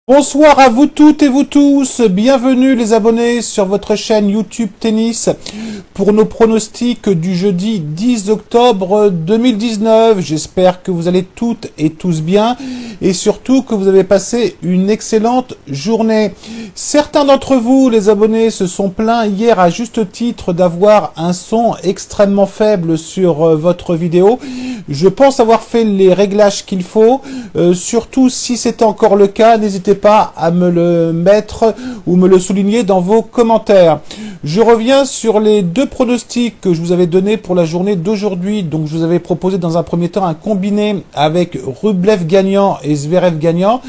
Bonsoir à vous toutes et vous tous, bienvenue les abonnés sur votre chaîne YouTube Tennis pour nos pronostics du jeudi 10 octobre 2019. J'espère que vous allez toutes et tous bien et surtout que vous avez passé une excellente journée. Certains d'entre vous, les abonnés, se sont plaints hier à juste titre d'avoir un son extrêmement faible sur votre vidéo. Je pense avoir fait les réglages qu'il faut. Surtout si c'est encore le cas, n'hésitez pas à me le mettre ou me le souligner dans vos commentaires. Je reviens sur les deux pronostics que je vous avais donnés pour la journée d'aujourd'hui. Donc je vous avais proposé dans un premier temps un combiné avec Rublev gagnant et Zverev gagnant.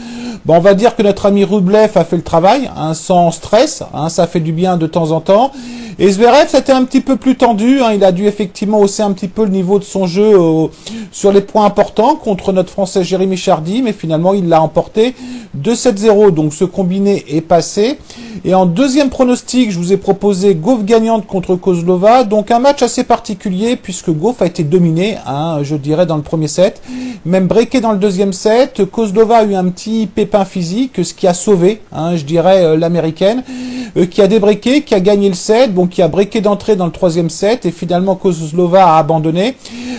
Bon, on va dire que notre ami Rublev a fait le travail, hein, sans stress, hein, ça fait du bien de temps en temps. Et Zverev, c'était un petit peu plus tendu, hein, il a dû effectivement hausser un petit peu le niveau de son jeu sur les points importants contre notre Français Jérémy Chardy, mais finalement il l'a emporté 2-7-0, donc ce combiné est passé. Et en deuxième pronostic, je vous ai proposé Gauff gagnante contre Kozlova, donc un match assez particulier puisque Gauff a été dominé, hein, je dirais dans le premier set, même breaké dans le deuxième set. Kozlova a eu un petit pépin physique, ce qui a sauvé, hein, je dirais, l'américaine, qui a débreaké, qui a gagné le set, bon, qui a breaké d'entrée dans le troisième set, et finalement Kozlova a abandonné.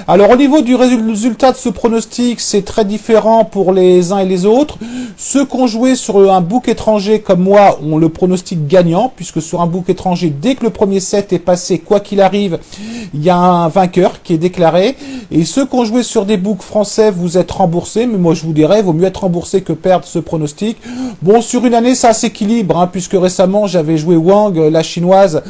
Alors au niveau du résultat de ce pronostic, c'est très différent pour les uns et les autres. Ceux qui ont joué sur un book étranger comme moi ont le pronostic gagnant, puisque sur un book étranger, dès que le premier set est passé, quoi qu'il arrive, il y a un vainqueur qui est déclaré. Et ceux qui ont joué sur des books français, vous êtes remboursés, mais moi je vous dirais, vaut mieux être remboursé que perdre ce pronostic. Bon, sur une année, ça s'équilibre, hein, puisque récemment j'avais joué Wang, la chinoise,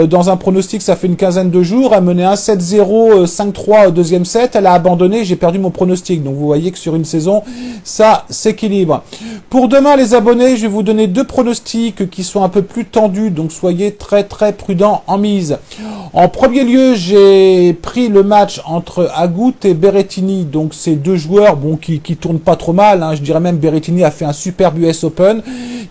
dans un pronostic, ça fait une quinzaine de jours, elle menait 1-7-0, 5-3 au deuxième set, elle a abandonné, j'ai perdu mon pronostic. Donc vous voyez que sur une saison, ça s'équilibre. Pour demain, les abonnés, je vais vous donner deux pronostics qui sont un peu plus tendus, donc soyez très prudents en mise. En premier lieu, j'ai pris le match entre Agut et Berrettini, donc ces deux joueurs bon, qui tournent pas trop mal, hein. Je dirais même Berrettini a fait un superbe US Open.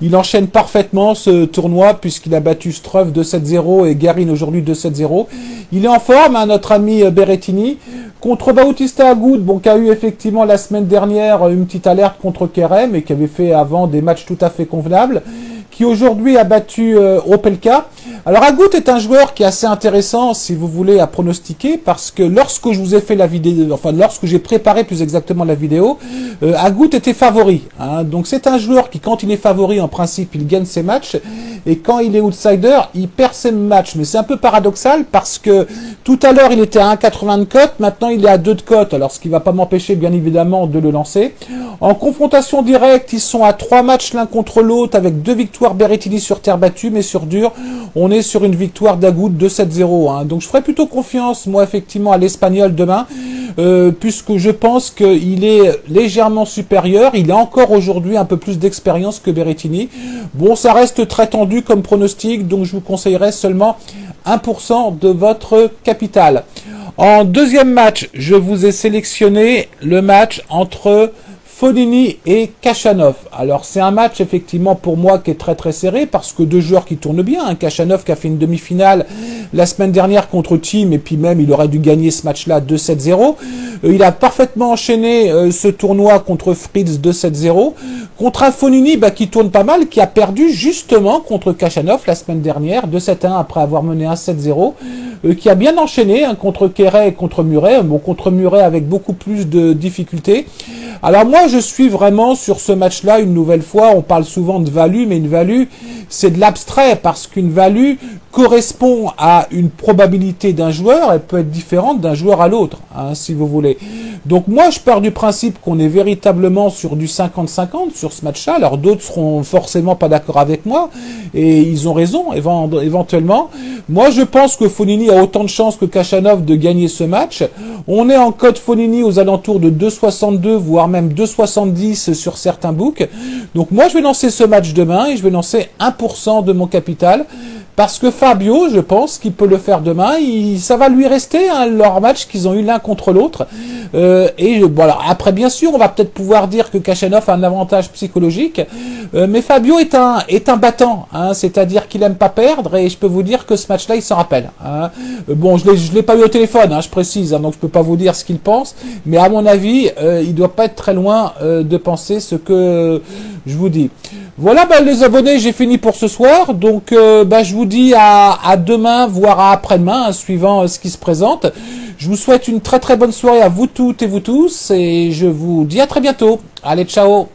Il enchaîne parfaitement ce tournoi puisqu'il a battu Struff 2-7-0 et Garin aujourd'hui 2-7-0. Il est en forme, hein, notre ami Berrettini. Contre Bautista Agut, bon, qui a eu effectivement la semaine dernière une petite alerte contre Kerem et qui avait fait avant des matchs tout à fait convenables, qui aujourd'hui a battu Opelka. Alors Agut est un joueur qui est assez intéressant si vous voulez à pronostiquer parce que lorsque je vous ai fait la vidéo, enfin lorsque j'ai préparé plus exactement la vidéo, Agut était favori, hein. Donc c'est un joueur qui quand il est favori en principe il gagne ses matchs et quand il est outsider il perd ses matchs. Mais c'est un peu paradoxal parce que tout à l'heure il était à 1,80 de cote, maintenant il est à 2 de cote, alors ce qui ne va pas m'empêcher bien évidemment de le lancer. En confrontation directe ils sont à 3 matchs l'un contre l'autre avec 2 victoires Berrettini sur terre battue, mais sur dur on est sur une victoire d'Agut 2-7-0, hein. Donc je ferai plutôt confiance moi effectivement à l'Espagnol demain, puisque je pense qu'il est légèrement supérieur. Il a encore aujourd'hui un peu plus d'expérience que Berrettini. Bon, ça reste très tendu comme pronostic, donc je vous conseillerais seulement 1% de votre capital. En deuxième match, je vous ai sélectionné le match entre Fognini et Khachanov. Alors c'est un match effectivement pour moi qui est très serré parce que deux joueurs qui tournent bien, hein. Khachanov qui a fait une demi-finale la semaine dernière contre Thiem et puis même il aurait dû gagner ce match-là 2-7-0. Il a parfaitement enchaîné ce tournoi contre Fritz 2-7-0. Contre un Fognini qui tourne pas mal, qui a perdu justement contre Khachanov la semaine dernière 2-7-1 après avoir mené 1-7-0. Qui a bien enchaîné, hein, contre Keret et contre Murray. Bon, contre Murray avec beaucoup plus de difficultés. Alors moi, je suis vraiment sur ce match-là, une nouvelle fois, on parle souvent de value, mais une value, c'est de l'abstrait, parce qu'une value correspond à une probabilité d'un joueur, elle peut être différente d'un joueur à l'autre, hein, si vous voulez. Donc moi, je pars du principe qu'on est véritablement sur du 50-50 sur ce match-là. Alors d'autres seront forcément pas d'accord avec moi, et ils ont raison, éventuellement. Moi, je pense que Fognini a autant de chances que Khachanov de gagner ce match. On est en cote Fognini aux alentours de 2,62, voire même 2,70 sur certains books. Donc moi, je vais lancer ce match demain et je vais lancer 1% de mon capital. Parce que Fabio, je pense qu'il peut le faire demain. Ça va lui rester, hein, leur match qu'ils ont eu l'un contre l'autre. Et voilà. Après, bien sûr, on va peut-être pouvoir dire que Khachanov a un avantage psychologique. Mais Fabio est un battant, hein, c'est-à-dire qu'il aime pas perdre. Et je peux vous dire que ce match-là, il s'en rappelle, hein. Bon, je l'ai pas eu au téléphone, hein, je précise, hein, donc je peux pas vous dire ce qu'il pense. Mais à mon avis, il doit pas être très loin de penser ce que je vous dis. Voilà, bah, les abonnés, j'ai fini pour ce soir. Donc, bah, je vous dis à demain, voire à après-demain, hein, suivant ce qui se présente. Je vous souhaite une très très bonne soirée à vous toutes et vous tous. Et je vous dis à très bientôt. Allez, ciao.